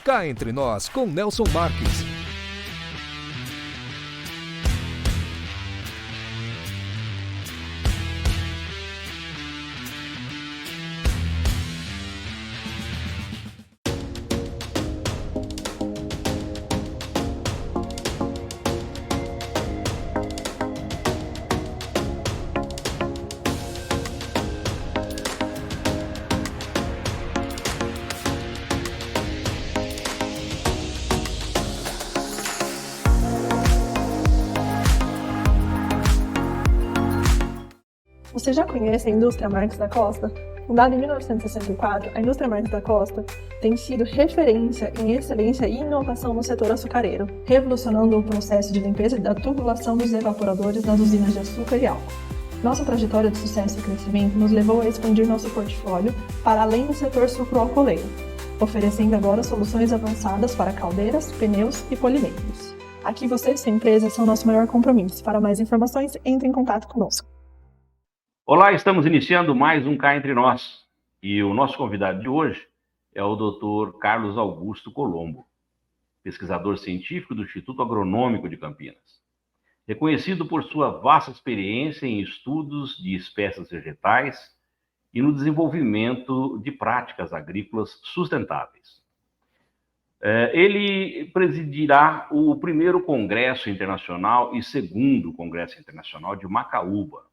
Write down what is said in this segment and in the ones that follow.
Cá Entre Nós, com Nelson Marques. Você já conhece a Indústria Marques da Costa? Fundada em 1964, a Indústria Marques da Costa tem sido referência em excelência e inovação no setor açucareiro, revolucionando o processo de limpeza da tubulação dos evaporadores das usinas de açúcar e álcool. Nossa trajetória de sucesso e crescimento nos levou a expandir nosso portfólio para além do setor sucroalcooleiro, oferecendo agora soluções avançadas para caldeiras, pneus e poliméticos. Aqui você e sua empresa são nosso maior compromisso. Para mais informações, entre em contato conosco. Olá, estamos iniciando mais um Cá Entre Nós. E o nosso convidado de hoje é o Dr. Carlos Augusto Colombo, pesquisador científico do Instituto Agronômico de Campinas. Reconhecido por sua vasta experiência em estudos de espécies vegetais e no desenvolvimento de práticas agrícolas sustentáveis. Ele presidirá o primeiro Congresso Internacional e segundo Congresso Internacional de Macaúba,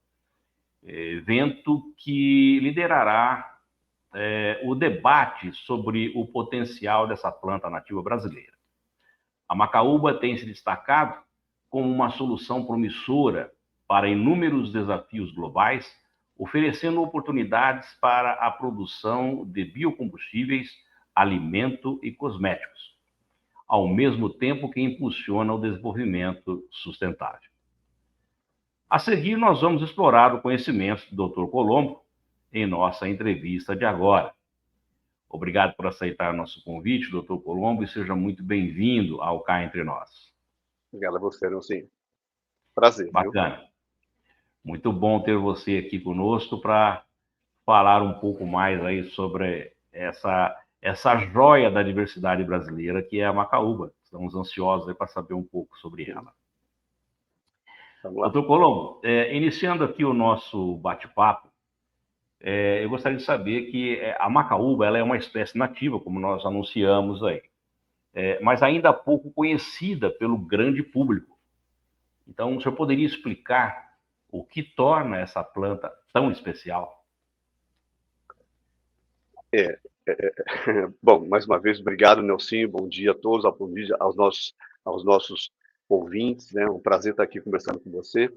evento que liderará o debate sobre o potencial dessa planta nativa brasileira. A macaúba tem se destacado como uma solução promissora para inúmeros desafios globais, oferecendo oportunidades para a produção de biocombustíveis, alimento e cosméticos, ao mesmo tempo que impulsiona o desenvolvimento sustentável. A seguir, nós vamos explorar o conhecimento do Dr. Colombo em nossa entrevista de agora. Obrigado por aceitar nosso convite, Dr. Colombo, e seja muito bem-vindo ao Cá Entre Nós. Obrigado a você, Nelson. Prazer. Bacana. Viu? Muito bom ter você aqui conosco para falar um pouco mais aí sobre essa joia da diversidade brasileira que é a macaúba. Estamos ansiosos para saber um pouco sobre ela. Doutor Colombo, iniciando aqui o nosso bate-papo, eu gostaria de saber que a macaúba ela é uma espécie nativa, como nós anunciamos aí, mas ainda pouco conhecida pelo grande público. Então, o senhor poderia explicar o que torna essa planta tão especial? Bom, mais uma vez, obrigado, Nelson. Bom dia a todos, bom dia aos nossos ouvintes, né? Um prazer estar aqui conversando com você.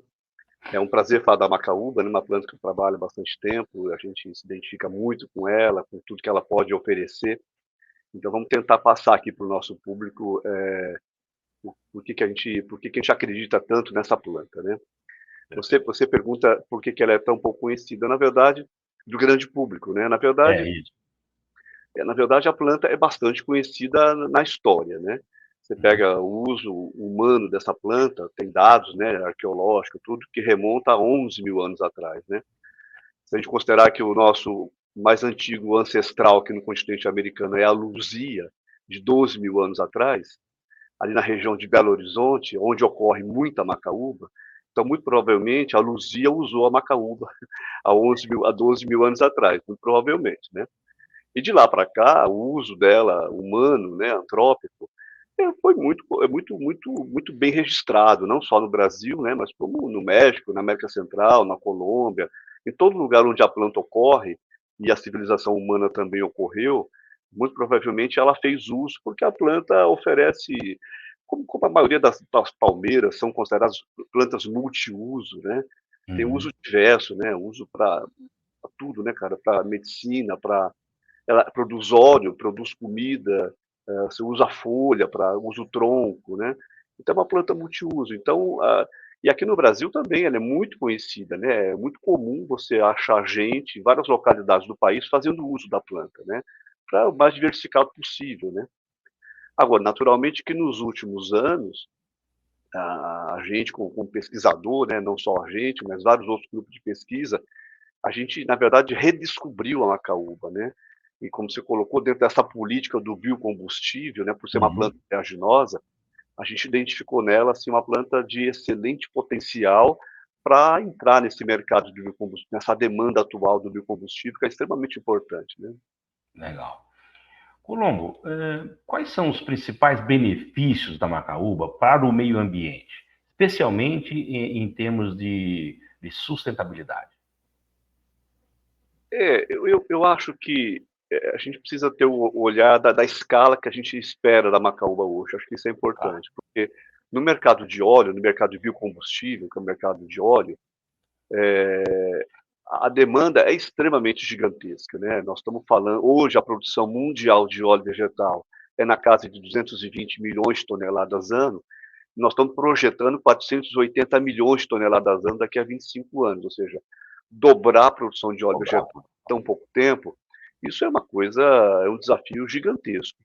É um prazer falar da macaúba, né? Uma planta que eu trabalho há bastante tempo, a gente se identifica muito com ela, com tudo que ela pode oferecer. Então vamos tentar passar aqui para o nosso público por que a gente acredita tanto nessa planta, né? Você pergunta por que ela é tão pouco conhecida, na verdade, do grande público, né? Na verdade, a planta é bastante conhecida na história, né? Você pega o uso humano dessa planta, tem dados, né, arqueológicos, tudo que remonta a 11 mil anos atrás, né? Se a gente considerar que o nosso mais antigo ancestral aqui no continente americano é a luzia, de 12 mil anos atrás, ali na região de Belo Horizonte, onde ocorre muita macaúba, então muito provavelmente a luzia usou a macaúba há 12 mil anos atrás, muito provavelmente, né? E de lá para cá, o uso dela humano, né, antrópico, foi muito bem registrado, não só no Brasil, né, mas como no México, na América Central, na Colômbia, em todo lugar onde a planta ocorre, e a civilização humana também ocorreu, muito provavelmente ela fez uso, porque a planta oferece, como a maioria das palmeiras são consideradas plantas multiuso, né, tem uso diverso, né, uso para tudo, né, cara, para medicina, ela produz óleo, produz comida, você usa a folha, usa o tronco, né? Então é uma planta multiuso. Então, e aqui no Brasil também ela é muito conhecida, né? É muito comum você achar gente em várias localidades do país fazendo uso da planta, né? Para o mais diversificado possível, né? Agora, naturalmente que nos últimos anos, a gente como pesquisador, né? Não só a gente, mas vários outros grupos de pesquisa, a gente, na verdade, redescobriu a macaúba, né? e como você colocou, dentro dessa política do biocombustível, né, por ser uma Uhum. planta oleaginosa, a gente identificou nela assim, uma planta de excelente potencial para entrar nesse mercado de biocombustível, nessa demanda atual do biocombustível, que é extremamente importante. Né? Legal. Colombo, quais são os principais benefícios da macaúba para o meio ambiente, especialmente em termos de sustentabilidade? Eu acho que a gente precisa ter o olhar da escala que a gente espera da macaúba hoje. Acho que isso é Tá? importante, porque no mercado de óleo, no mercado de biocombustível, que é o mercado de óleo, a demanda é extremamente gigantesca, né? Nós estamos falando, hoje a produção mundial de óleo vegetal é na casa de 220 milhões de toneladas ano, nós estamos projetando 480 milhões de toneladas ano daqui a 25 anos, ou seja, dobrar a produção de óleo Dobrar. vegetal em tão pouco tempo, isso é uma coisa, é um desafio gigantesco.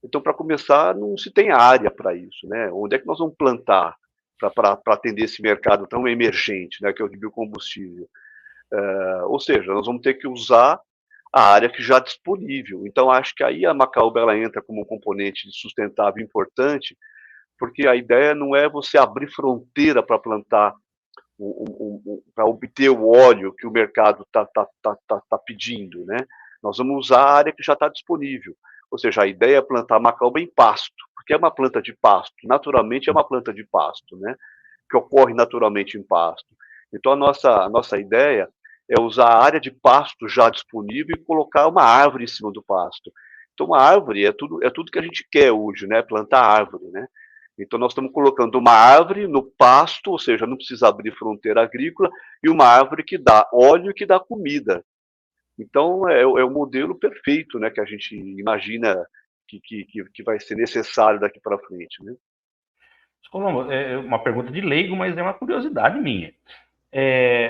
Então, para começar, não se tem área para isso, né? Onde é que nós vamos plantar para atender esse mercado tão emergente, né, que é o de biocombustível? Ou seja, nós vamos ter que usar a área que já é disponível. Então, acho que aí a macaúba ela entra como um componente sustentável importante, porque a ideia não é você abrir fronteira para plantar, para obter o óleo que o mercado tá pedindo, né? Nós vamos usar a área que já está disponível. Ou seja, a ideia é plantar macaúba em pasto, porque é uma planta de pasto, naturalmente é uma planta de pasto, né? Que ocorre naturalmente em pasto. Então, a nossa ideia é usar a área de pasto já disponível e colocar uma árvore em cima do pasto. Então, uma árvore é tudo que a gente quer hoje, né? Plantar árvore, né? Então, nós estamos colocando uma árvore no pasto, ou seja, não precisa abrir fronteira agrícola, e uma árvore que dá óleo e que dá comida. Então, é o modelo perfeito, né? Que a gente imagina que vai ser necessário daqui para frente, né? Colombo, é uma pergunta de leigo, mas é uma curiosidade minha.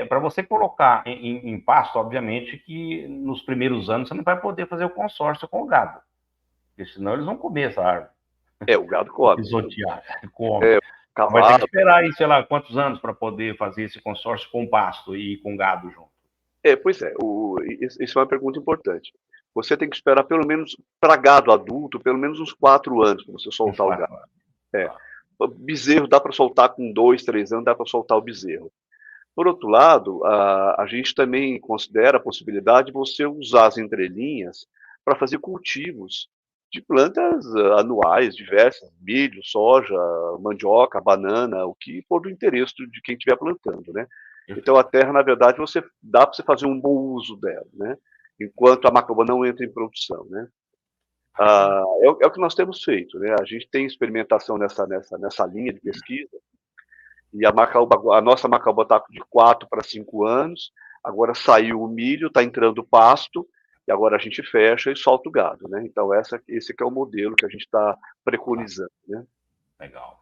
Para você colocar em pasto, obviamente que nos primeiros anos você não vai poder fazer o consórcio com o gado, porque senão eles vão comer essa árvore, O gado come. pisotear, come. Vai ter que Cavalo. esperar aí, sei lá, quantos anos para poder fazer esse consórcio com pasto e com gado junto. Pois é, isso é uma pergunta importante. Você tem que esperar pelo menos, para gado adulto, pelo menos uns 4 anos para você Uns soltar o gado. 4 anos. É. Tá. Bezerro dá para soltar com 2, 3 anos, dá para soltar o bezerro. Por outro lado, a gente também considera a possibilidade de você usar as entrelinhas para fazer cultivos de plantas anuais diversas, milho, soja, mandioca, banana, o que for do interesse de quem estiver plantando, né? Então a terra, na verdade, dá para você fazer um bom uso dela, né? Enquanto a macaúba não entra em produção, né? É o que nós temos feito, né? A gente tem experimentação nessa linha de pesquisa, e a nossa macaúba está de 4 para 5 anos, agora saiu o milho, está entrando o pasto, e agora a gente fecha e solta o gado, né? Então esse que é o modelo que a gente está preconizando, né? Legal.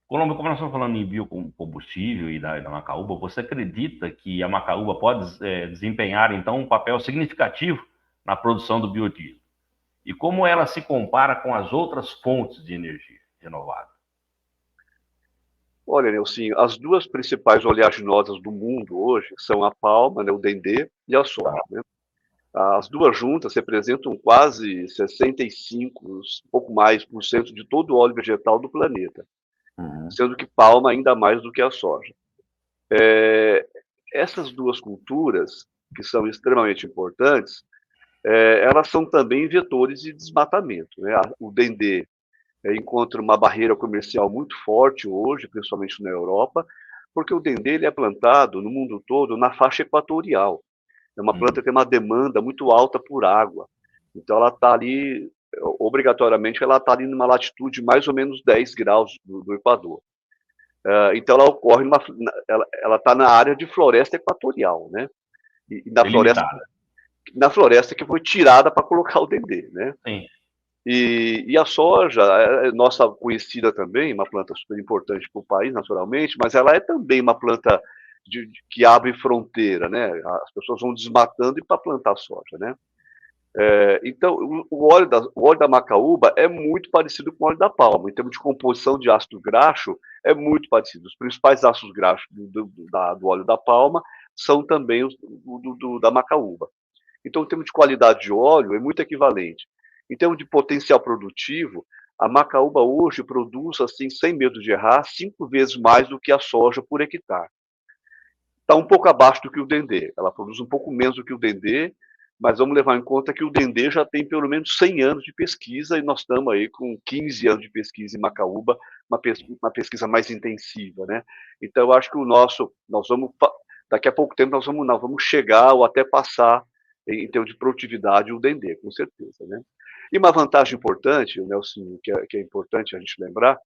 Colombo, como nós estamos falando em biocombustível e da macaúba, você acredita que a macaúba pode desempenhar, então, um papel significativo na produção do biodiesel? E como ela se compara com as outras fontes de energia renovável? Olha, Nelson, as duas principais oleaginosas do mundo hoje são a palma, né, o dendê, e a soja, né? As duas juntas representam quase 65, um pouco mais por cento de todo o óleo vegetal do planeta, Uhum. sendo que palma ainda mais do que a soja. Essas duas culturas, que são extremamente importantes, elas são também vetores de desmatamento, né? O dendê encontra uma barreira comercial muito forte hoje, principalmente na Europa, porque o dendê ele é plantado no mundo todo na faixa equatorial. É uma planta Uhum. que tem uma demanda muito alta por água. Então ela está ali, obrigatoriamente, ela está ali numa latitude de mais ou menos 10 graus do Equador. Então ela ocorre, ela está na área de floresta equatorial, né? E Delimitada. na floresta que foi tirada para colocar o dendê, né? Sim. E a soja é nossa conhecida também, uma planta super importante para o país, naturalmente, mas ela é também uma planta que abre fronteira, né? As pessoas vão desmatando para plantar soja, né? Então, o óleo da macaúba é muito parecido com o óleo da palma. Em termos de composição de ácido graxo, é muito parecido. Os principais ácidos graxos do óleo da palma são também os da macaúba. Então, em termos de qualidade de óleo, é muito equivalente. Em termos de potencial produtivo, a macaúba hoje produz, assim, sem medo de errar, 5 vezes mais do que a soja por hectare. Está um pouco abaixo do que o dendê. Ela produz um pouco menos do que o dendê, mas vamos levar em conta que o dendê já tem pelo menos 100 anos de pesquisa e nós estamos aí com 15 anos de pesquisa em macaúba, uma pesquisa mais intensiva, né? Então, eu acho que daqui a pouco tempo nós vamos chegar ou até passar em termos de produtividade o dendê, com certeza, né? E uma vantagem importante, Nelson, que é importante a gente lembrar,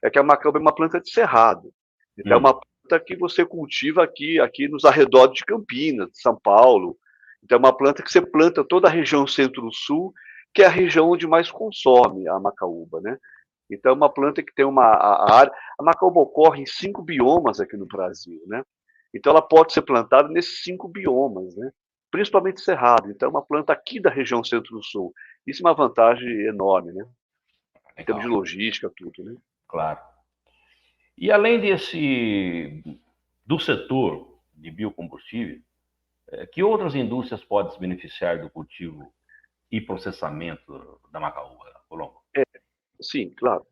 é que a macaúba é uma planta de cerrado. Então, é uma planta que você cultiva aqui nos arredores de Campinas, de São Paulo. Então, é uma planta que você planta toda a região centro-sul, que é a região onde mais consome a macaúba, né? Então, é uma planta que tem a área... A macaúba ocorre em 5 biomas aqui no Brasil, né? Então, ela pode ser plantada nesses 5 biomas, né? Principalmente cerrado. Então, é uma planta aqui da região centro-sul. Isso é uma vantagem enorme, né? Em termos de logística, tudo, né? Claro. E além do setor de biocombustível, que outras indústrias podem se beneficiar do cultivo e processamento da macaúba, Colombo? Sim, claro.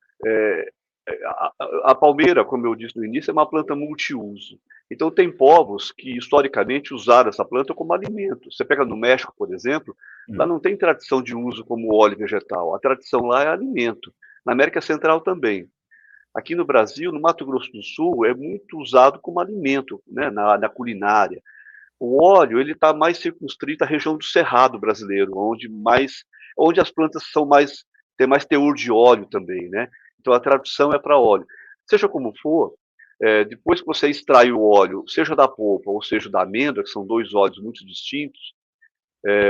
A palmeira, como eu disse no início, é uma planta multiuso. Então, tem povos que, historicamente, usaram essa planta como alimento. Você pega no México, por exemplo, lá não tem tradição de uso como óleo vegetal. A tradição lá é alimento. Na América Central também. Aqui no Brasil, no Mato Grosso do Sul, é muito usado como alimento, né, na culinária. O óleo ele está mais circunscrito à região do Cerrado brasileiro, onde as plantas têm mais teor de óleo também, né? Então a tradução é para óleo. Seja como for, depois que você extrai o óleo, seja da polpa ou seja da amêndoa, que são 2 óleos muito distintos,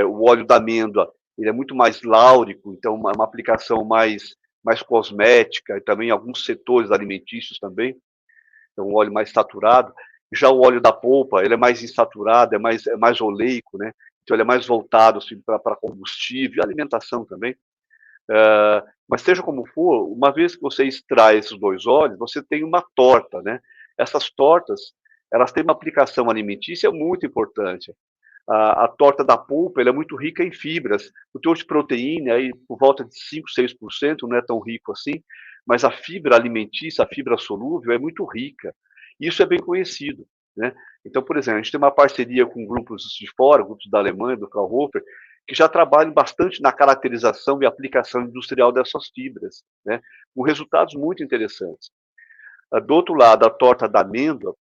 o óleo da amêndoa ele é muito mais láurico, então uma aplicação mais cosmética e também em alguns setores alimentícios também, então um óleo mais saturado. Já o óleo da polpa, ele é mais insaturado, é mais oleico, né? Então ele é mais voltado assim, para combustível e alimentação também. Mas seja como for, uma vez que você extrai esses 2 óleos, você tem uma torta, né? Essas tortas, elas têm uma aplicação alimentícia muito importante. A torta da polpa ela é muito rica em fibras. O teor de proteína, aí, por volta de 5, 6%, não é tão rico assim, mas a fibra alimentícia, a fibra solúvel, é muito rica. Isso é bem conhecido, né? Então, por exemplo, a gente tem uma parceria com grupos de fora, grupos da Alemanha, do Fraunhofer, que já trabalham bastante na caracterização e aplicação industrial dessas fibras, né? Com resultados muito interessantes. Do outro lado, a torta da amêndoa,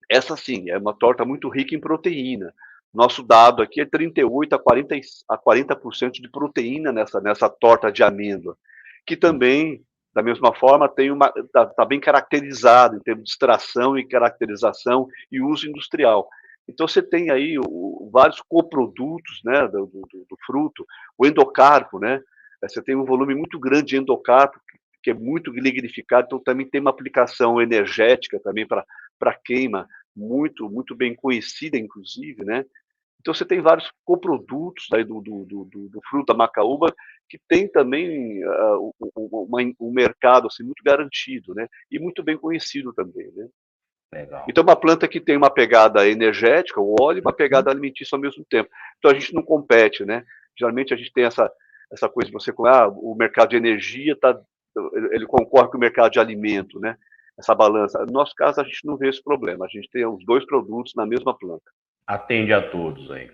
essa sim, é uma torta muito rica em proteína. Nosso dado aqui é 38 a 40% de proteína nessa torta de amêndoa, que também, da mesma forma, tá bem caracterizado em termos de extração e caracterização e uso industrial. Então, você tem aí vários coprodutos, né, do fruto, o endocarpo, né? Você tem um volume muito grande de endocarpo, que é muito lignificado, então também tem uma aplicação energética também para queima, muito bem conhecida, inclusive, né? Então você tem vários coprodutos aí do fruto da macaúba que tem também um mercado assim, muito garantido, né? E muito bem conhecido também, né? Legal. Então, uma planta que tem uma pegada energética, o óleo, e uma pegada alimentícia ao mesmo tempo. Então, a gente não compete, né? Geralmente, a gente tem essa coisa, o mercado de energia, ele concorre com o mercado de alimento, né? Essa balança. No nosso caso, a gente não vê esse problema. A gente tem os 2 produtos na mesma planta. Atende a todos aí.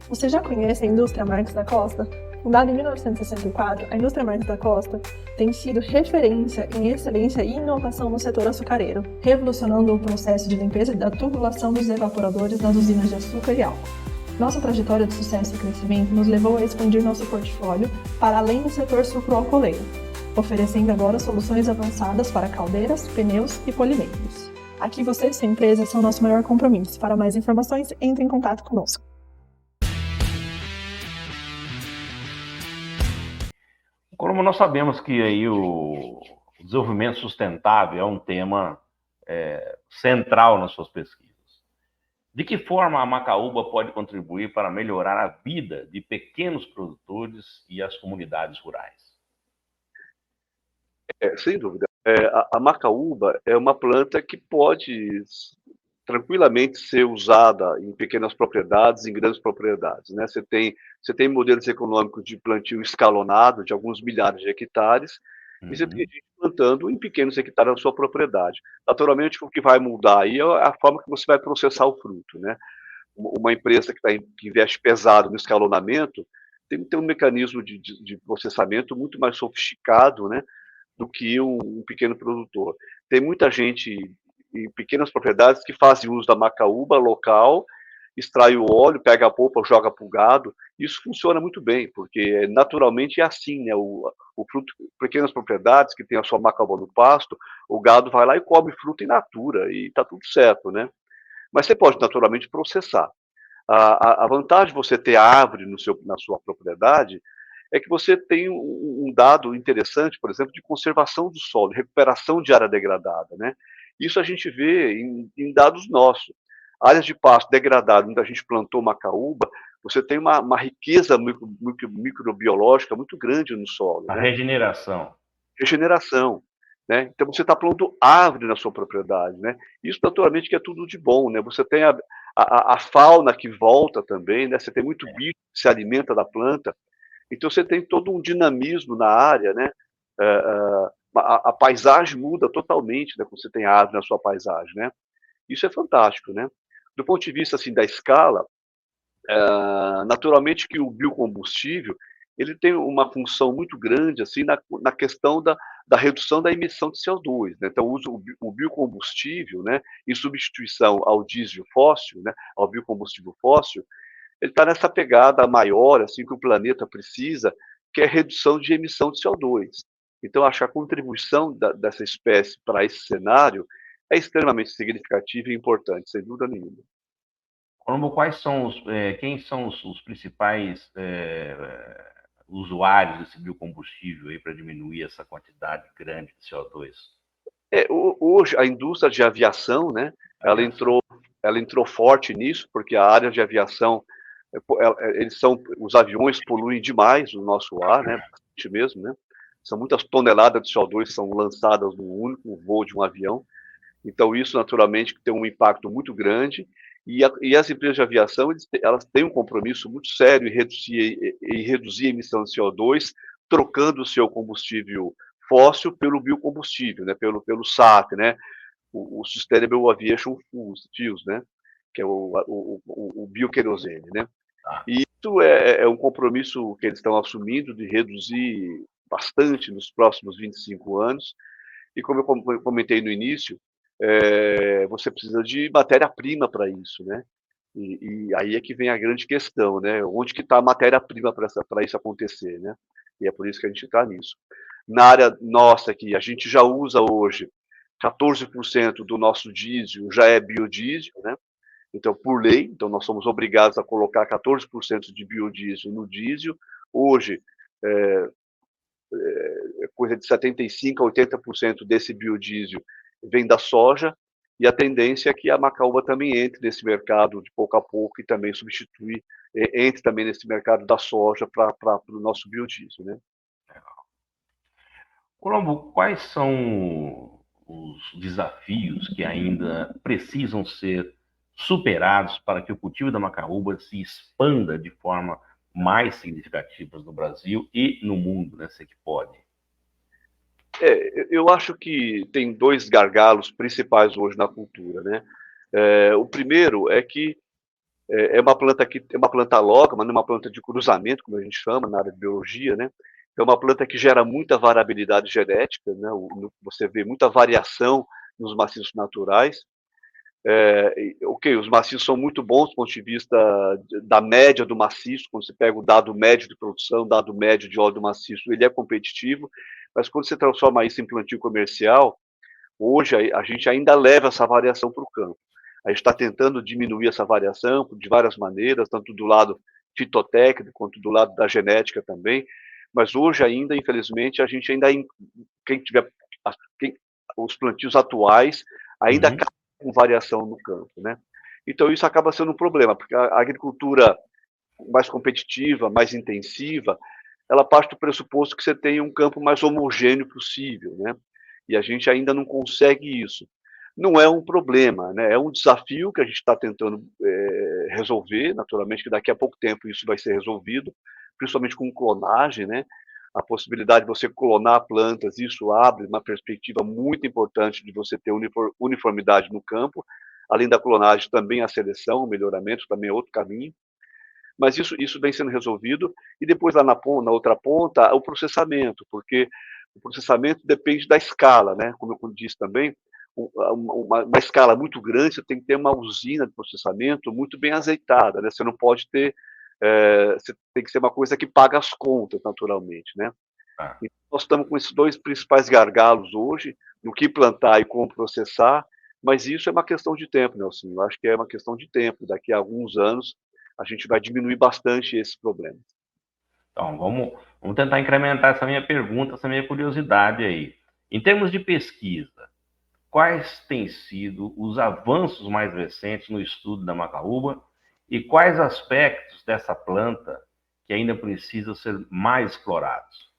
Você já conhece a indústria Marques da Costa? Fundada em 1964, a indústria Marques da Costa tem sido referência em excelência e inovação no setor açucareiro, revolucionando o processo de limpeza da tubulação dos evaporadores das usinas de açúcar e álcool. Nossa trajetória de sucesso e crescimento nos levou a expandir nosso portfólio para além do setor sucroalcooleiro, oferecendo agora soluções avançadas para caldeiras, pneus e polimeiros. Aqui você e sua empresa são nosso maior compromisso. Para mais informações, entre em contato conosco. Como nós sabemos que aí o desenvolvimento sustentável é um tema central nas suas pesquisas. De que forma a Macaúba pode contribuir para melhorar a vida de pequenos produtores e as comunidades rurais? Sem dúvida. A macaúba é uma planta que pode tranquilamente ser usada em pequenas propriedades, em grandes propriedades, né? Você tem modelos econômicos de plantio escalonado de alguns milhares de hectares, e você tem Uhum. gente plantando em pequenos hectares na sua propriedade. Naturalmente, o que vai mudar aí é a forma que você vai processar o fruto, né? Uma empresa que investe pesado no escalonamento tem que ter um mecanismo de processamento muito mais sofisticado, né, do que um pequeno produtor. Tem muita gente em pequenas propriedades que fazem uso da macaúba local, extrai o óleo, pega a polpa, joga para o gado. Isso funciona muito bem, porque naturalmente é assim, né? O fruto, pequenas propriedades que tem a sua macaúba no pasto, o gado vai lá e come fruta in natura e está tudo certo, né? Mas você pode naturalmente processar. A vantagem de você ter a árvore na sua propriedade é que você tem um dado interessante, por exemplo, de conservação do solo, recuperação de área degradada, né? Isso a gente vê em dados nossos. Áreas de pasto degradadas, onde a gente plantou macaúba, você tem uma riqueza microbiológica muito grande no solo, A né? regeneração. Regeneração, né? Então você está plantando árvore na sua propriedade, né? Isso naturalmente que é tudo de bom, né? Você tem a fauna que volta também, né? Você tem muito bicho que se alimenta da planta, então você tem todo um dinamismo na área, né? A paisagem muda totalmente, né? Quando você tem árvore na sua paisagem, né? Isso é fantástico, né? Do ponto de vista assim da escala, naturalmente que o biocombustível ele tem uma função muito grande assim na questão da redução da emissão de CO2, né? Então usa o biocombustível, né, em substituição ao diesel fóssil, né, ao biocombustível fóssil, ele está nessa pegada maior assim que o planeta precisa, que é a redução de emissão de CO2. Então acho que a contribuição dessa espécie para esse cenário é extremamente significativa e importante, sem dúvida nenhuma. Colombo, quem são os principais usuários desse biocombustível aí para diminuir essa quantidade grande de CO2? Hoje a indústria de aviação, né, ela Aviação. entrou, ela entrou forte nisso, porque a área de aviação, os aviões poluem demais o nosso ar, né, bastante mesmo, né? São muitas toneladas de CO2 que são lançadas no único voo de um avião. Então isso naturalmente tem um impacto muito grande e as empresas de aviação elas têm um compromisso muito sério em reduzir a emissão de CO2, trocando o seu combustível fóssil pelo biocombustível, né, pelo SAF, né, o Sustainable Aviation Fuels, né, que é o bioquerosene, né. Tá. E isso é um compromisso que eles estão assumindo de reduzir bastante nos próximos 25 anos. E como eu comentei no início, você precisa de matéria-prima para isso, né? E aí é que vem a grande questão, né? Onde que está a matéria-prima para isso acontecer, né? E é por isso que a gente está nisso. Na área nossa aqui, a gente já usa hoje 14% do nosso diesel já é biodiesel, né? Então, por lei, então nós somos obrigados a colocar 14% de biodiesel no diesel. Hoje, coisa de 75% a 80% desse biodiesel vem da soja, e a tendência é que a macaúba também entre nesse mercado de pouco a pouco e também entre também nesse mercado da soja para o nosso biodiesel, né? Colombo, quais são os desafios que ainda precisam ser superados para que o cultivo da macaúba se expanda de forma mais significativa no Brasil e no mundo, né, se é que pode? Eu acho que tem dois gargalos principais hoje na cultura, né? O primeiro é que é uma planta alógama, não é uma planta de cruzamento, como a gente chama na área de biologia, né? É uma planta que gera muita variabilidade genética, né? Você vê muita variação nos maciços naturais. Ok, os maciços são muito bons do ponto de vista da média do maciço, quando você pega o dado médio de produção, dado médio de óleo do maciço, ele é competitivo, mas quando você transforma isso em plantio comercial, hoje a gente ainda leva essa variação para o campo. A gente está tentando diminuir essa variação de várias maneiras, tanto do lado fitotécnico quanto do lado da genética também, Mas hoje ainda, infelizmente, a gente ainda, quem tiver, os plantios atuais ainda Uhum. acabam com variação no campo, né? Então isso acaba sendo um problema, porque a agricultura mais competitiva, mais intensiva, ela parte do pressuposto que você tem um campo mais homogêneo possível, né? E a gente ainda não consegue isso. Não é um problema, né? É um desafio que a gente está tentando resolver. Naturalmente, que daqui a pouco tempo isso vai ser resolvido, principalmente com clonagem, né? A possibilidade de você clonar plantas, isso abre uma perspectiva muito importante de você ter uniformidade no campo. Além da clonagem, também a seleção, o melhoramento, também é outro caminho. Mas isso vem sendo resolvido. E depois, lá na outra ponta, o processamento, porque o processamento depende da escala, né? Como eu disse também, uma escala muito grande, você tem que ter uma usina de processamento muito bem azeitada, né? Você não pode ter, você tem que ser uma coisa que paga as contas, naturalmente, né? Tá. E nós estamos com esses dois principais gargalos hoje, no que plantar e como processar, mas isso é uma questão de tempo, Nelson. Eu acho que é uma questão de tempo. Daqui a alguns anos, a gente vai diminuir bastante esse problema. Então, vamos tentar incrementar essa minha pergunta, essa minha curiosidade aí. Em termos de pesquisa, quais têm sido os avanços mais recentes no estudo da macaúba e quais aspectos dessa planta que ainda precisam ser mais explorados?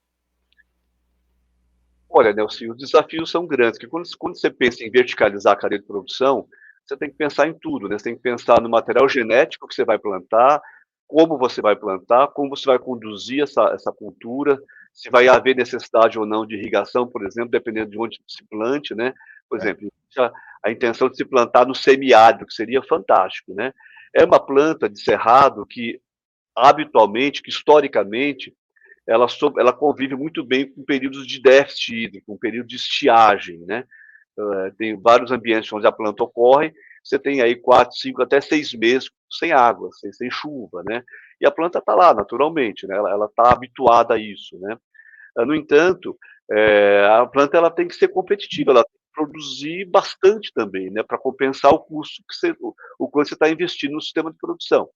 Olha, Nelson, os desafios são grandes, porque quando você pensa em verticalizar a cadeia de produção, você tem que pensar em tudo, né? Você tem que pensar no material genético que você vai plantar, como você vai conduzir essa cultura, se vai haver necessidade ou não de irrigação, por exemplo, dependendo de onde se plante, né? Por É. exemplo, a intenção de se plantar no semiárido, que seria fantástico, né? É uma planta de cerrado que, habitualmente, que historicamente, ela convive muito bem com períodos de déficit hídrico, com período de estiagem, né? Tem vários ambientes onde a planta ocorre, você tem aí 4, 5, até 6 meses sem água, sem chuva, né? E a planta está lá, naturalmente, né? Ela está habituada a isso, né? No entanto, a planta ela tem que ser competitiva, ela tem que produzir bastante também, né? Para compensar o custo o quanto você está investindo no sistema de produção.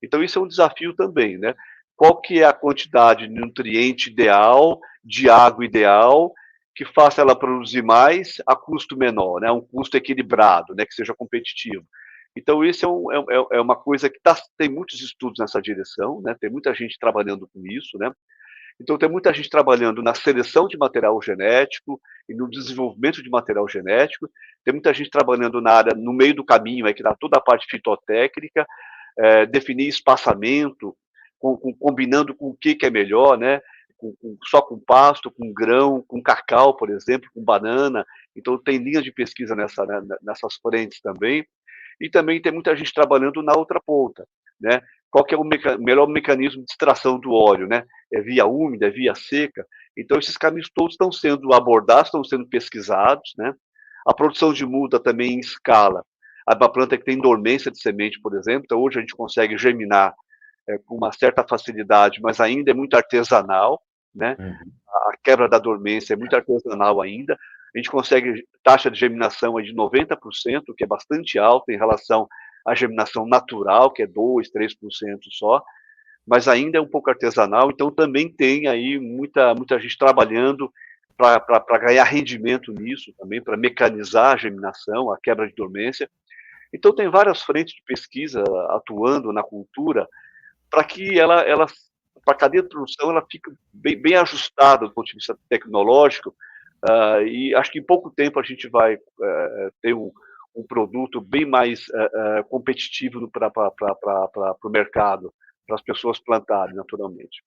Então isso é um desafio também, né? Qual que é a quantidade de nutriente ideal, de água ideal, que faça ela produzir mais a custo menor, né? Um custo equilibrado, né? Que seja competitivo. Então isso é uma coisa que tem muitos estudos nessa direção, né? Tem muita gente trabalhando com isso, né? Então tem muita gente trabalhando na seleção de material genético e no desenvolvimento de material genético. Tem muita gente trabalhando na área, no meio do caminho, que dá toda a parte fitotécnica, definir espaçamento, combinando com o que é melhor, né? Só com pasto, com grão, com cacau, por exemplo, com banana. Então, tem linhas de pesquisa nessas frentes também. E também tem muita gente trabalhando na outra ponta, né? Qual que é o melhor mecanismo de extração do óleo, né? É via úmida, é via seca? Então, esses caminhos todos estão sendo abordados, estão sendo pesquisados, né? A produção de muda também em escala. A planta que tem dormência de semente, por exemplo, então hoje a gente consegue germinar com uma certa facilidade, mas ainda é muito artesanal, né? Uhum. A quebra da dormência é muito artesanal ainda. A gente consegue taxa de germinação de 90%, que é bastante alta em relação à germinação natural, que é 2, 3% só, mas ainda é um pouco artesanal, então também tem aí muita gente trabalhando para ganhar rendimento nisso também, para mecanizar a germinação, a quebra de dormência. Então, tem várias frentes de pesquisa atuando na cultura para que para a cadeia de produção, ela fique bem ajustada do ponto de vista tecnológico, e acho que em pouco tempo a gente vai ter um produto bem mais competitivo para o mercado, para as pessoas plantarem naturalmente.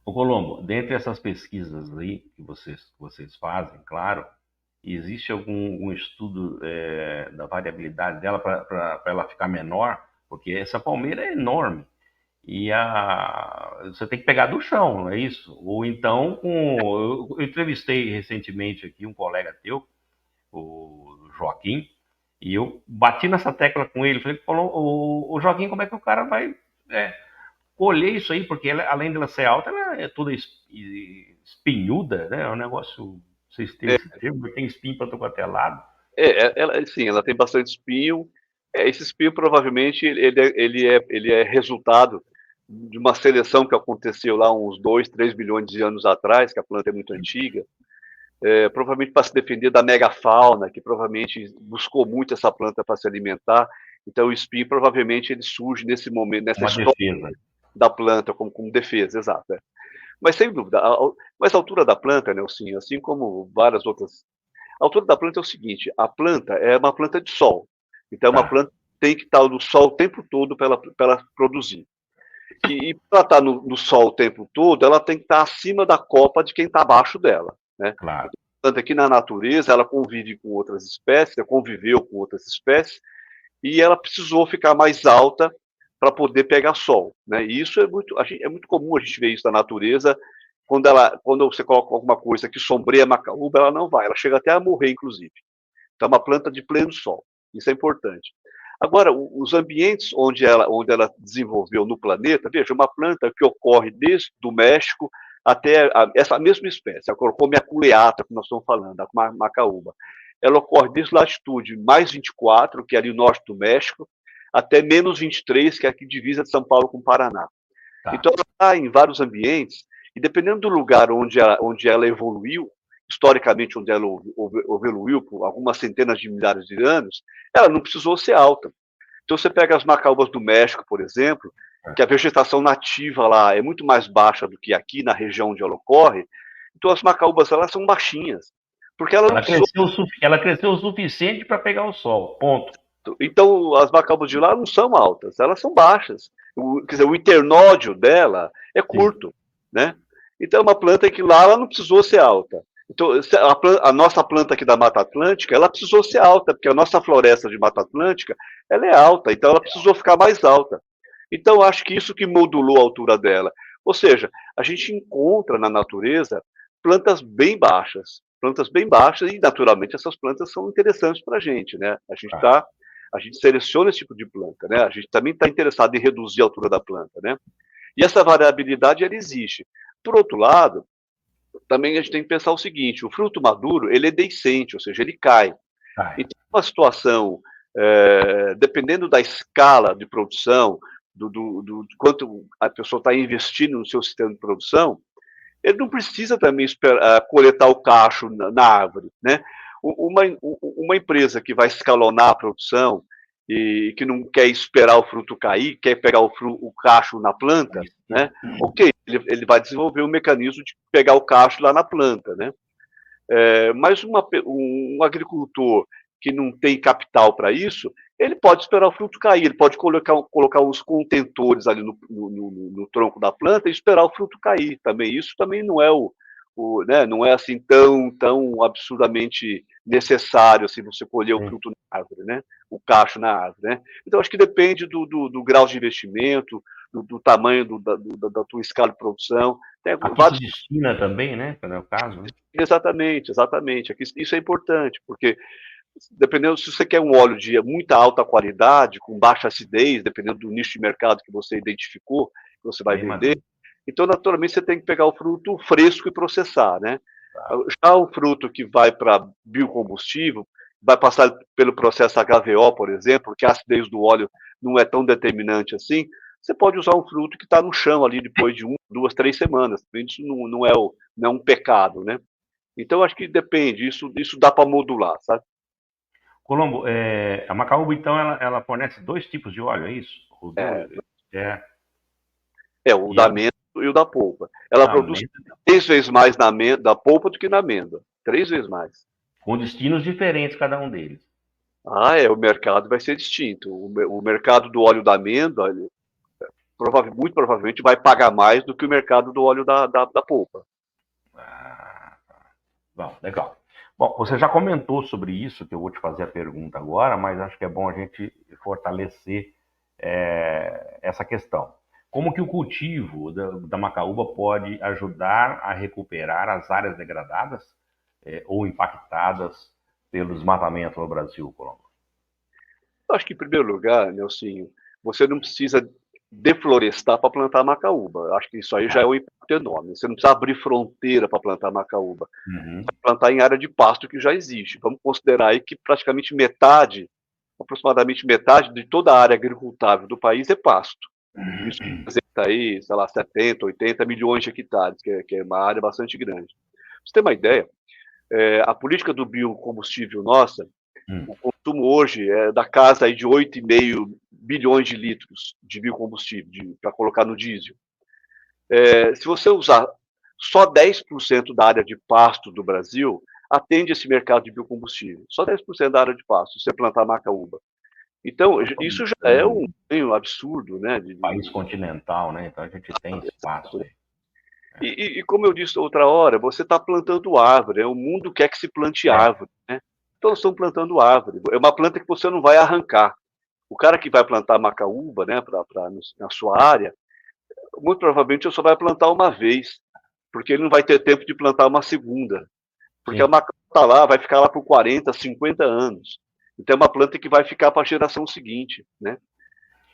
O Colombo, dentre essas pesquisas aí que vocês fazem, claro, existe algum estudo da variabilidade dela para ela ficar menor? Porque essa palmeira é enorme e você tem que pegar do chão, não é isso? Ou então, eu entrevistei recentemente aqui um colega teu, o Joaquim, e eu bati nessa tecla com ele, falou, o Joaquim, como é que o cara vai colher isso aí? Porque ela, além dela ser alta, ela é toda espinhuda, né? É um negócio, vocês têm esse termo, tem espinho para todo quanto é lado. Sim, ela tem bastante espinho. Esse espinho provavelmente ele é resultado de uma seleção que aconteceu lá uns 2, 3 bilhões de anos atrás, que a planta é muito antiga, provavelmente para se defender da megafauna, que provavelmente buscou muito essa planta para se alimentar. Então, o espinho provavelmente ele surge nesse momento, nessa Uma história defesa. da planta como defesa, exato. Mas sem dúvida, mas a altura da planta, Nelsinho, assim como várias outras, a altura da planta é o seguinte: a planta é uma planta de sol, então uma planta tem que estar no sol o tempo todo para ela produzir. E para estar no sol o tempo todo, ela tem que estar acima da copa de quem está abaixo dela, né? Claro. Tanto aqui na natureza, ela convive com outras espécies, conviveu com outras espécies, e ela precisou ficar mais alta para poder pegar sol, né? E isso é muito comum a gente ver isso na natureza. Quando você coloca alguma coisa que sombreia a macaúba, ela não vai, ela chega até a morrer, inclusive. Então, é uma planta de pleno sol, isso é importante. Agora, os ambientes onde ela desenvolveu no planeta, veja, uma planta que ocorre desde o México até essa mesma espécie, a Corcomia aculeata, que nós estamos falando, a macaúba, ela ocorre desde latitude mais 24, que é ali no norte do México, até menos 23, que é aqui divisa de São Paulo com o Paraná. Tá. Então, ela está em vários ambientes, e dependendo do lugar onde ela evoluiu, historicamente, onde ela evoluiu por algumas centenas de milhares de anos, ela não precisou ser alta. Então, você pega as macaúbas do México, por exemplo, que a vegetação nativa lá é muito mais baixa do que aqui, na região onde ela ocorre. Então, as macaúbas, elas são baixinhas. Porque ela não precisou... ela cresceu o suficiente para pegar o sol, ponto. Então, as macaúbas de lá não são altas, elas são baixas. Quer dizer, o internódio dela é curto, né? Então, é uma planta que lá ela não precisou ser alta. Então, a nossa planta aqui da Mata Atlântica, ela precisou ser alta, porque a nossa floresta de Mata Atlântica, ela é alta, então ela precisou ficar mais alta. Então, acho que isso que modulou a altura dela. Ou seja, a gente encontra na natureza plantas bem baixas, e naturalmente essas plantas são interessantes para a gente, né? A gente seleciona esse tipo de planta, né? A gente também está interessado em reduzir a altura da planta, né? E essa variabilidade, ela existe. Por outro lado, também a gente tem que pensar o seguinte: o fruto maduro, ele é deiscente, ou seja, ele cai. Então, uma situação, dependendo da escala de produção, de quanto a pessoa está investindo no seu sistema de produção, ele não precisa também coletar o cacho na árvore, né? Uma empresa que vai escalonar a produção e que não quer esperar o fruto cair, quer pegar o cacho na planta, né? Ok, ele vai desenvolver um mecanismo de pegar o cacho lá na planta, né? Mas um agricultor que não tem capital para isso, ele pode esperar o fruto cair, ele pode colocar uns contentores ali no tronco da planta e esperar o fruto cair também. Isso também não é né, não é assim tão absurdamente necessário assim você colher o fruto na árvore, né? O cacho na árvore, né? Então acho que depende do grau de investimento, do tamanho da tua escala de produção. Tem vários... destina também, né? No caso, né? Exatamente. Isso é importante, porque dependendo se você quer um óleo de muita alta qualidade, com baixa acidez, dependendo do nicho de mercado que você identificou, que você vai vender, então, naturalmente, você tem que pegar o fruto fresco e processar, né? Já o fruto que vai para biocombustível, vai passar pelo processo HVO, por exemplo, que a acidez do óleo não é tão determinante assim, você pode usar um fruto que está no chão ali depois de 1, 2, 3 semanas. Isso não é um pecado, né? Então, acho que depende, isso dá para modular, sabe? Colombo, a macaúba, então, ela fornece 2 tipos de óleo, é isso? O da amêndoa e o da polpa. Ela produz 3 vezes mais da polpa do que na amêndoa. 3 vezes mais. Com destinos diferentes, cada um deles. O mercado vai ser distinto. O mercado do óleo da amêndoa, muito provavelmente, vai pagar mais do que o mercado do óleo da polpa. Bom, legal. Bom, você já comentou sobre isso, que eu vou te fazer a pergunta agora, mas acho que é bom a gente fortalecer essa questão. Como que o cultivo da macaúba pode ajudar a recuperar as áreas degradadas ou impactadas pelo desmatamento no Brasil, Colombo? Eu acho que, em primeiro lugar, Nelsinho, você não precisa deflorestar para plantar macaúba. Eu acho que isso aí já é um impacto enorme. Você não precisa abrir fronteira para plantar macaúba. Plantar em área de pasto que já existe. Vamos considerar aí que aproximadamente metade de toda a área agricultável do país é pasto. Isso representa aí, sei lá, 70, 80 milhões de hectares, que é uma área bastante grande. Pra você ter uma ideia, a política do biocombustível nossa, Hum. o consumo hoje é da casa aí de 8,5 bilhões de litros de biocombustível para colocar no diesel. Se você usar só 10% da área de pasto do Brasil, atende esse mercado de biocombustível. Só 10% da área de pasto, se você plantar macaúba. Então, isso já é um ganho absurdo, né? País continental, né? Então a gente tem espaço aí. E como eu disse outra hora, você está plantando árvore, o mundo quer que se plante árvore, né? Então nós estamos plantando árvore. É uma planta que você não vai arrancar. O cara que vai plantar macaúba, né, na sua área, muito provavelmente só vai plantar uma vez, porque ele não vai ter tempo de plantar uma segunda. Porque a Sim. macaúba está lá, vai ficar lá por 40, 50 anos. Então é uma planta que vai ficar para a geração seguinte, né?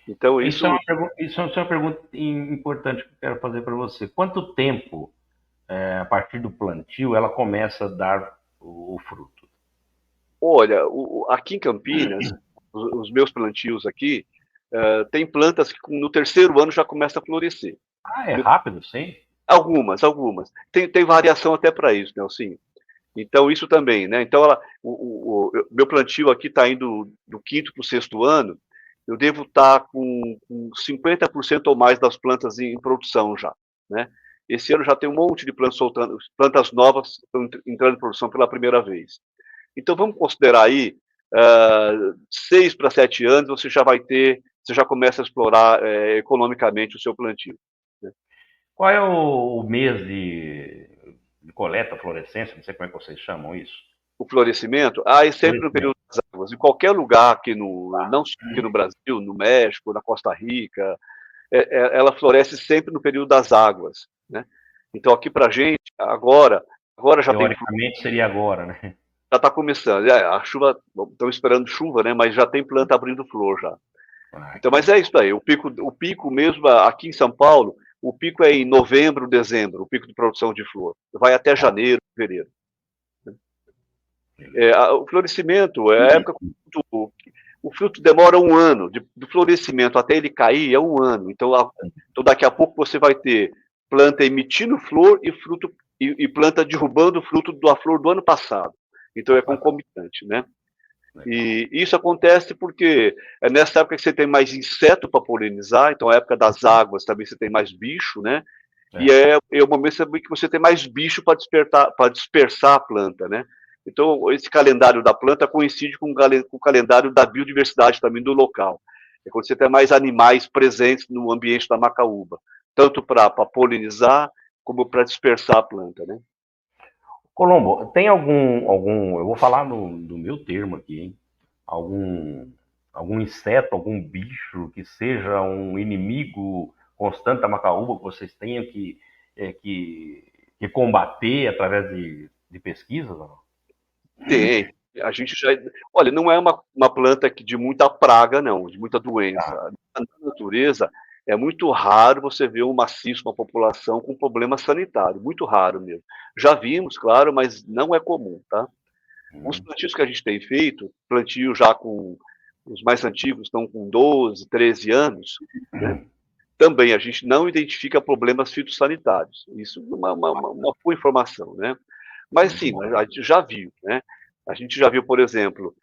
Então Isso isso. é uma pergunta importante que eu quero fazer para você. Quanto tempo, a partir do plantio, ela começa a dar o fruto? Olha, aqui em Campinas, os meus plantios aqui, tem plantas que no terceiro ano já começa a florescer. Ah, é rápido, sim? Algumas. Tem variação até para isso, Nelson. Então, isso também, né? Então, meu plantio aqui está indo do quinto para o sexto ano, eu devo estar com 50% ou mais das plantas em produção já, né? Esse ano já tem um monte de plantas soltando, plantas novas entrando em produção pela primeira vez. Então, vamos considerar aí, 6 para 7 anos, você já começa a explorar economicamente o seu plantio, né? Qual é o mês de coleta, florescência? Não sei como é que vocês chamam isso. O florescimento, é sempre no período das águas. Em qualquer lugar aqui não só aqui no Brasil, no México, na Costa Rica, ela floresce sempre no período das águas, né? Então, aqui para a gente, agora já tem. Teoricamente seria agora, né? Já está começando. A chuva, estamos esperando chuva, né? Mas já tem planta abrindo flor já. Então, mas é isso aí. O pico mesmo aqui em São Paulo, o pico é em novembro, dezembro, o pico de produção de flor. Vai até janeiro, fevereiro. O florescimento é a época o fruto demora um ano, do florescimento até ele cair é um ano. Então daqui a pouco você vai ter planta emitindo flor e fruto e planta derrubando o fruto da flor do ano passado. Então é concomitante, né? E isso acontece porque é nessa época que você tem mais inseto para polinizar, então é a época das águas também você tem mais bicho, né? E é o momento também que você tem mais bicho para dispersar a planta, né? Então, esse calendário da planta coincide com o calendário da biodiversidade também do local. É quando você tem mais animais presentes no ambiente da macaúba, tanto para polinizar como para dispersar a planta, né? Colombo, tem eu vou falar do meu termo aqui, hein? Algum inseto, algum bicho que seja um inimigo constante da macaúba que vocês tenham que combater através de pesquisas? Não? Tem. A gente já. Olha, não é uma planta de muita praga, não, de muita doença. Na natureza, é muito raro você ver um maciço, uma população com problema sanitário. Muito raro mesmo. Já vimos, claro, mas não é comum, tá? Os plantios que a gente tem feito, plantio já com os mais antigos, estão com 12, 13 anos, né? Também a gente não identifica problemas fitossanitários. Isso é uma boa informação, né? Mas sim, a gente já viu, né? A gente já viu, por exemplo,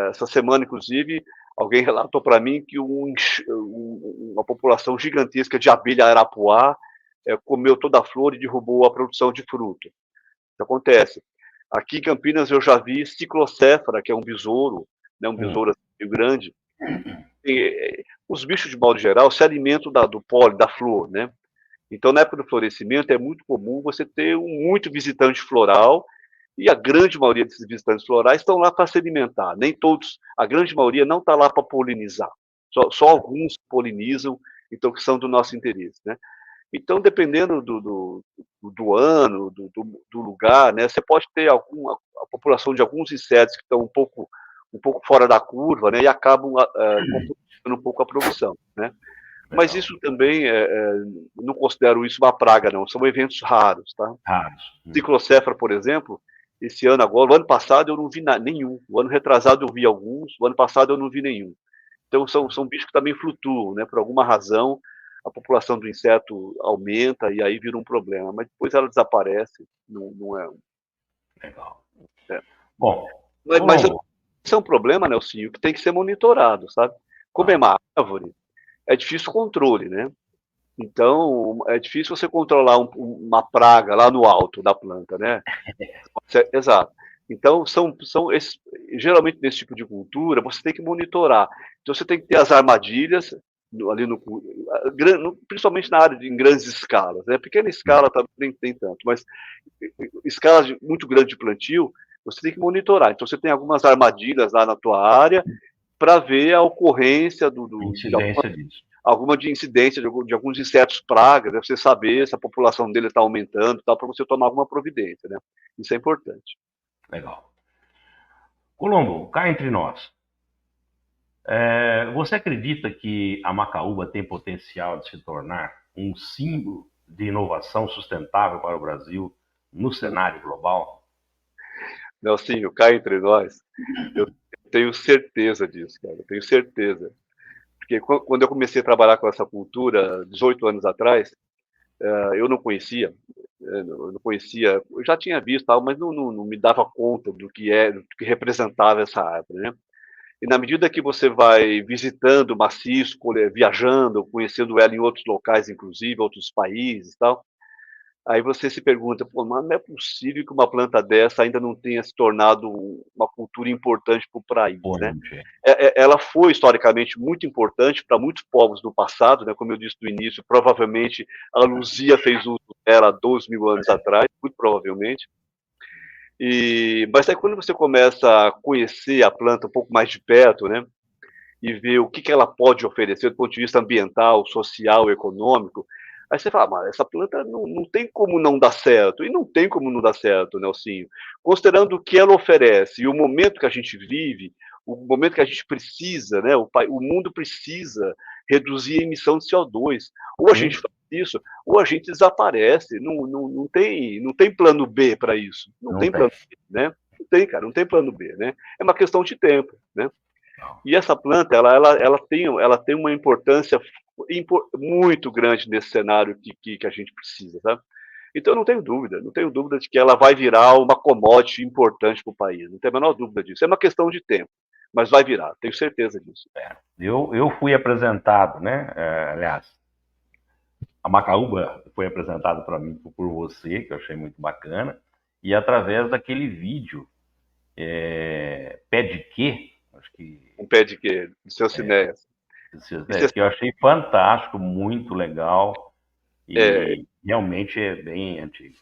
essa semana, inclusive, alguém relatou para mim que uma população gigantesca de abelha arapuá comeu toda a flor e derrubou a produção de fruto. Isso acontece. Aqui em Campinas eu já vi ciclocéfala, que é um besouro, né, um besouro assim, grande. Os bichos, de modo geral, se alimentam do pólen, da flor, né? Então, na época do florescimento, é muito comum você ter muito visitante floral, e a grande maioria desses visitantes florais estão lá para se alimentar. Nem todos, a grande maioria não está lá para polinizar. Só alguns polinizam, então que são do nosso interesse, né? Então, dependendo do ano, do lugar, né, você pode ter a população de alguns insetos que estão um pouco fora da curva, né, e acabam comprometindo um pouco a produção, né? Mas isso também, não considero isso uma praga, não. São eventos raros, tá? Raros. Ciclocéfala, por exemplo, esse ano agora, o ano passado eu não vi nenhum. O ano retrasado eu vi alguns, o ano passado eu não vi nenhum. Então, são bichos que também flutuam, né? Por alguma razão, a população do inseto aumenta e aí vira um problema, mas depois ela desaparece, não é. Legal. É. Bom, Mas Colombo, isso é um problema, Nelsinho, que tem que ser monitorado, sabe? Como é uma árvore, é difícil o controle, né? Então, é difícil você controlar uma praga lá no alto da planta, né? Exato. Então, geralmente nesse tipo de cultura, você tem que monitorar. Então, você tem que ter as armadilhas ali principalmente na área em grandes escalas, né? Pequena escala também nem tem tanto, mas escalas muito grande de plantio, você tem que monitorar. Então, você tem algumas armadilhas lá na tua área para ver a ocorrência incidência disso. alguma de incidência de alguns insetos pragas, né? Você saber se a população dele está aumentando, tal, para você tomar alguma providência, né? Isso é importante. Legal. Colombo, cá entre nós, você acredita que a macaúba tem potencial de se tornar um símbolo de inovação sustentável para o Brasil no cenário global? Nelsinho, cá entre nós, eu tenho certeza disso, cara. Eu tenho certeza. Porque quando eu comecei a trabalhar com essa cultura, 18 anos atrás, eu não conhecia, eu já tinha visto, mas não me dava conta do que representava essa árvore, né? E na medida que você vai visitando o maciço, viajando, conhecendo ela em outros locais, inclusive, outros países e tal, aí você se pergunta, pô, mas não é possível que uma planta dessa ainda não tenha se tornado uma cultura importante para o país, né? Ela foi historicamente muito importante para muitos povos do passado, né? Como eu disse no início, provavelmente a Luzia fez uso dela há 12 mil anos atrás, muito provavelmente. Mas aí quando você começa a conhecer a planta um pouco mais de perto, né? E ver o que ela pode oferecer do ponto de vista ambiental, social, econômico, aí você fala, mas essa planta não tem como não dar certo. E não tem como não dar certo, Nelsinho. Considerando o que ela oferece e o momento que a gente vive, o momento que a gente precisa, né? O mundo precisa reduzir a emissão de CO2. Ou a gente faz isso, ou a gente desaparece. Não tem plano B para isso. Não tem plano B, né? Não tem, cara, não tem plano B, né? É uma questão de tempo, né? E essa planta, ela tem uma importância muito grande nesse cenário que a gente precisa, tá? Então, não tenho dúvida de que ela vai virar uma commodity importante para o país, não tenho a menor dúvida disso. É uma questão de tempo, mas vai virar, tenho certeza disso. Eu fui apresentado, né? Aliás, a macaúba foi apresentada para mim por você, que eu achei muito bacana, e através daquele vídeo, Pé de Quê? Acho que um pé de quê? Do seu Cinéas. Que eu achei fantástico, muito legal e realmente é bem antigo.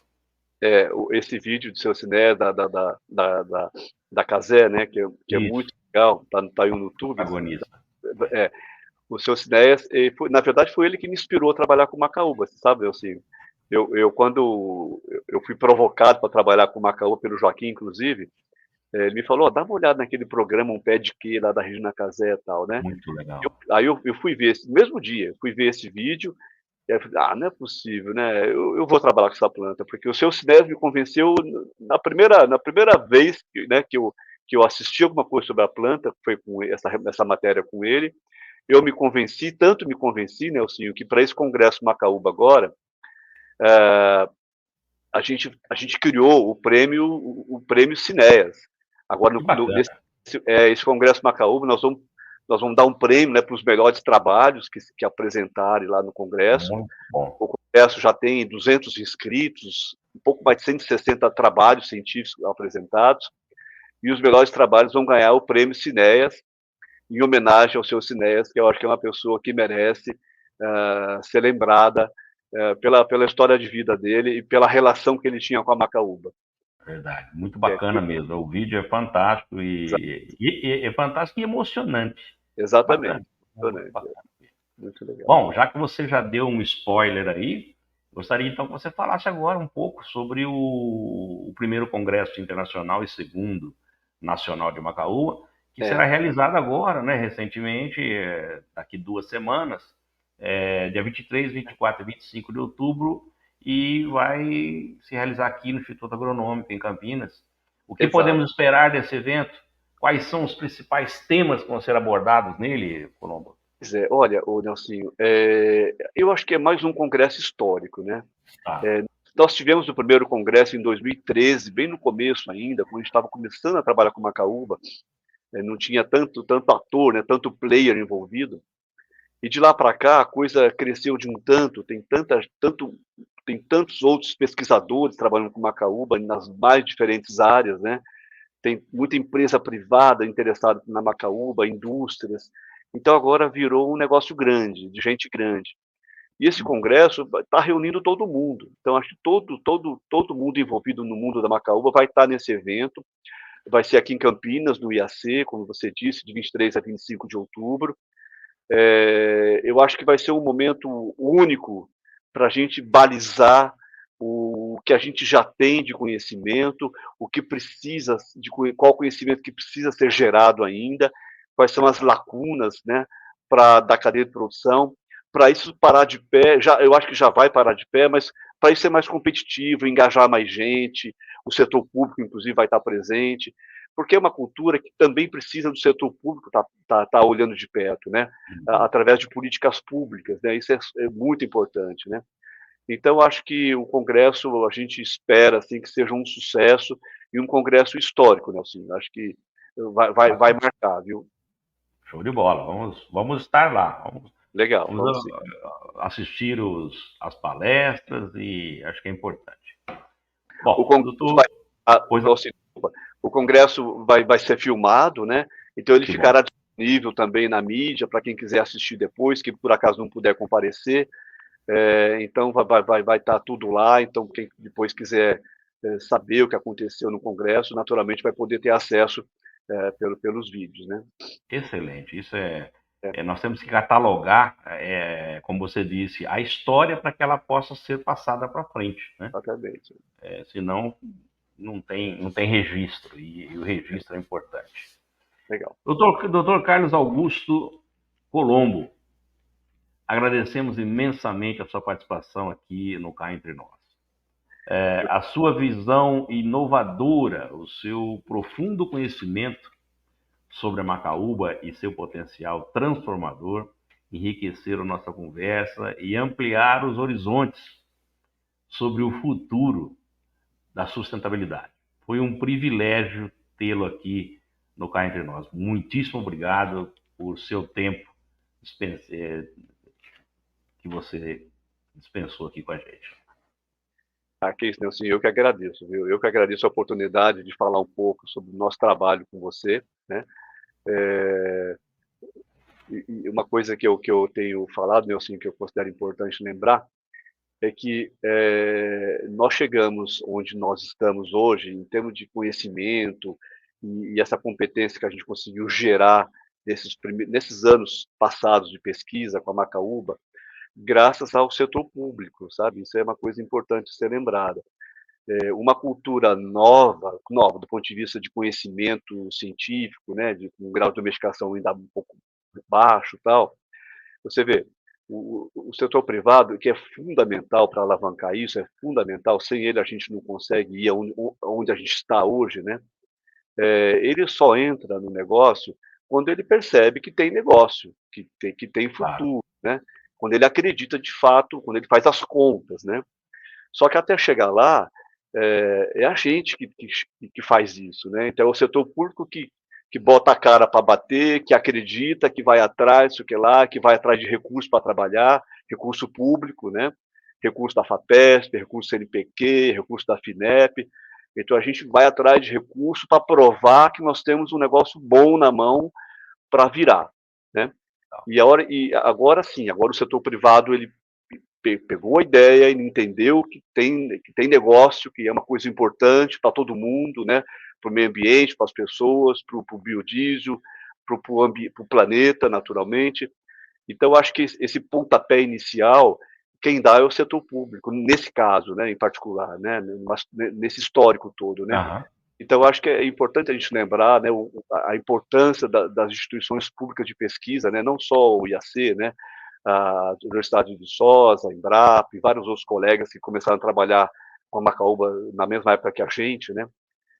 Esse vídeo do seu Cinéas da Cazé, né, que é muito legal, tá aí no YouTube. O seu Cinéas, na verdade, foi ele que me inspirou a trabalhar com macaúba, sabe? Assim, quando eu fui provocado para trabalhar com macaúba pelo Joaquim, inclusive, ele me falou, dá uma olhada naquele programa Um Pé de Quê, lá da Regina Casé e tal, né? Muito legal. Aí eu fui ver, no mesmo dia, fui ver esse vídeo, e aí eu falei, não é possível, né? Eu vou trabalhar com essa planta, porque o seu Cinésio me convenceu na primeira vez né, que eu assisti alguma coisa sobre a planta, foi com essa matéria com ele, eu me convenci, tanto me convenci, Nelsinho, que para esse congresso Macaúba agora, a gente criou o prêmio Cinéas. Agora, esse congresso Macaúba, nós vamos dar um prêmio, né, para os melhores trabalhos que apresentarem lá no congresso. O congresso já tem 200 inscritos, um pouco mais de 160 trabalhos científicos apresentados, e os melhores trabalhos vão ganhar o prêmio Cinéas, em homenagem ao seu Cinéas, que eu acho que é uma pessoa que merece ser lembrada pela história de vida dele e pela relação que ele tinha com a macaúba. Verdade, muito bacana mesmo. O vídeo é fantástico e é fantástico e emocionante. Exatamente. Muito legal. Bom, já que você já deu um spoiler aí, gostaria então que você falasse agora um pouco sobre o primeiro Congresso Internacional e segundo Nacional de Macaúba, que será realizado agora, né, recentemente, daqui 2 semanas, dia 23, 24 e 25 de outubro, e vai se realizar aqui no Instituto Agronômico, em Campinas. O que podemos esperar desse evento? Quais são os principais temas que vão ser abordados nele, Colombo? Pois é, olha, ô Nelsinho, eu acho que é mais um congresso histórico, né? Tá. Nós tivemos o primeiro congresso em 2013, bem no começo ainda, quando a gente estava começando a trabalhar com Macaúba, não tinha tanto ator, né, tanto player envolvido. E de lá para cá a coisa cresceu de um tanto, tem tantos outros pesquisadores trabalhando com Macaúba nas mais diferentes áreas, né? Tem muita empresa privada interessada na Macaúba, indústrias. Então agora virou um negócio grande, de gente grande. E esse congresso está reunindo todo mundo. Então acho que todo mundo envolvido no mundo da Macaúba vai estar nesse evento. Vai ser aqui em Campinas, no IAC, como você disse, de 23 a 25 de outubro. Eu acho que vai ser um momento único para a gente balizar o que a gente já tem de conhecimento, o que precisa, qual conhecimento que precisa ser gerado ainda, quais são as lacunas, né, da cadeia de produção, para isso parar de pé. Eu acho que já vai parar de pé, mas para isso ser mais competitivo, engajar mais gente, o setor público, inclusive, vai estar presente, porque é uma cultura que também precisa do setor público tá olhando de perto, né? Através de políticas públicas, né? Isso é muito importante, né? Então, acho que o Congresso, a gente espera assim, que seja um sucesso e um Congresso histórico, né? Assim, acho que vai marcar, viu? Show de bola. Vamos estar lá. Legal, Vamos sim. assistir as palestras e acho que é importante. O Bom, Congresso doutor, vai, pois não, desculpa. O Congresso vai ser filmado, né? Então ele que bom. ficará disponível também na mídia para quem quiser assistir depois, que por acaso não puder comparecer. Então vai estar tudo lá. Então quem depois quiser saber o que aconteceu no Congresso, naturalmente vai poder ter acesso pelos vídeos, né? Excelente. Isso É, nós temos que catalogar, como você disse, a história para que ela possa ser passada para frente, né? exatamente. Senão não tem registro e o registro é importante. Legal. Doutor Carlos Augusto Colombo, agradecemos imensamente a sua participação aqui no Cá Entre Nós. A sua visão inovadora, o seu profundo conhecimento sobre a Macaúba e seu potencial transformador enriqueceram nossa conversa e ampliar os horizontes sobre o futuro da sustentabilidade. Foi um privilégio tê-lo aqui no Cá Entre Nós. Muitíssimo obrigado por seu tempo que você dispensou aqui com a gente. Que isso, Nelson, eu que agradeço, viu? Eu que agradeço a oportunidade de falar um pouco sobre o nosso trabalho com você, né? E uma coisa que eu tenho falado, Nelson, que eu considero importante lembrar, é que nós chegamos onde nós estamos hoje, em termos de conhecimento e essa competência que a gente conseguiu gerar nesses anos passados de pesquisa com a Macaúba, graças ao setor público, sabe? Isso é uma coisa importante ser lembrada. Uma cultura nova do ponto de vista de conhecimento científico, né, com um grau de domesticação ainda um pouco baixo, tal. Você vê, o setor privado, que é fundamental para alavancar isso, é fundamental. Sem ele a gente não consegue ir onde a gente está hoje, né? Ele só entra no negócio quando ele percebe que tem negócio, que tem Claro. futuro, né? Quando ele acredita de fato, quando ele faz as contas, né? Só que até chegar lá, é a gente que faz isso, né? Então é o setor público que bota a cara para bater, que acredita, que vai atrás, isso que lá, que vai atrás de recursos para trabalhar, recurso público, né? Recurso da FAPESP, recurso do CNPq, recurso da FINEP. Então a gente vai atrás de recurso para provar que nós temos um negócio bom na mão para virar, né? E agora sim, agora o setor privado ele pegou a ideia, ele entendeu que tem negócio, que é uma coisa importante para todo mundo, né? Para o meio ambiente, para as pessoas, para o biodiesel, para o planeta, naturalmente. Então, acho que esse pontapé inicial, quem dá é o setor público, nesse caso, né, em particular, né, nesse histórico todo, né. Aham. Então, acho que é importante a gente lembrar, né, a importância das instituições públicas de pesquisa, né, não só o IAC, né, a Universidade de Viçosa, a Embrapa e vários outros colegas que começaram a trabalhar com a Macaúba na mesma época que a gente, né,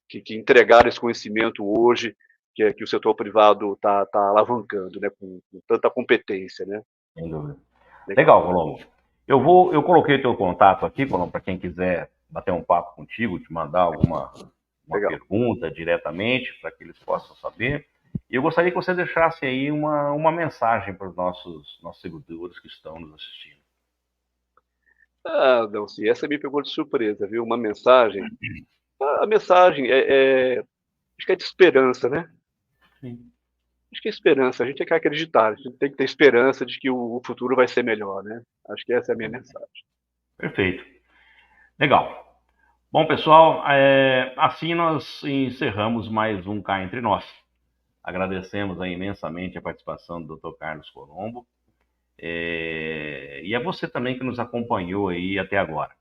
que entregaram esse conhecimento hoje que o setor privado está alavancando, né, com tanta competência, né? Sem dúvida. Legal, Colombo. Eu coloquei teu contato aqui, Colombo, para quem quiser bater um papo contigo, te mandar alguma pergunta diretamente, para que eles possam saber. E eu gostaria que você deixasse aí uma mensagem para os nossos seguidores que estão nos assistindo. Ah, não, sim, essa me pegou de surpresa, viu? Uma mensagem. A mensagem acho que é de esperança, né? Sim. Acho que é esperança, a gente tem que acreditar, a gente tem que ter esperança de que o futuro vai ser melhor, né? Acho que essa é a minha mensagem. Perfeito. Legal. Bom, pessoal, assim nós encerramos mais um Cá Entre Nós. Agradecemos imensamente a participação do Dr. Carlos Colombo. E a você também que nos acompanhou aí até agora.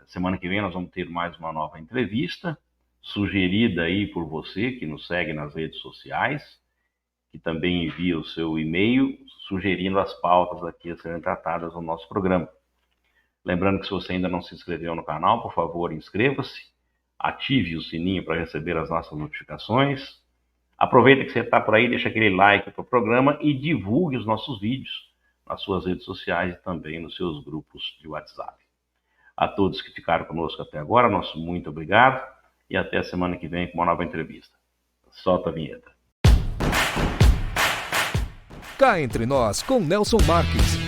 Semana que vem nós vamos ter mais uma nova entrevista, sugerida aí por você que nos segue nas redes sociais, que também envia o seu e-mail sugerindo as pautas aqui a serem tratadas no nosso programa. Lembrando que se você ainda não se inscreveu no canal, por favor, inscreva-se, ative o sininho para receber as nossas notificações. Aproveita que você está por aí, deixa aquele like para o programa e divulgue os nossos vídeos nas suas redes sociais e também nos seus grupos de WhatsApp. A todos que ficaram conosco até agora, nosso muito obrigado e até a semana que vem com uma nova entrevista. Solta a vinheta. Cá Entre Nós com Nelson Marques.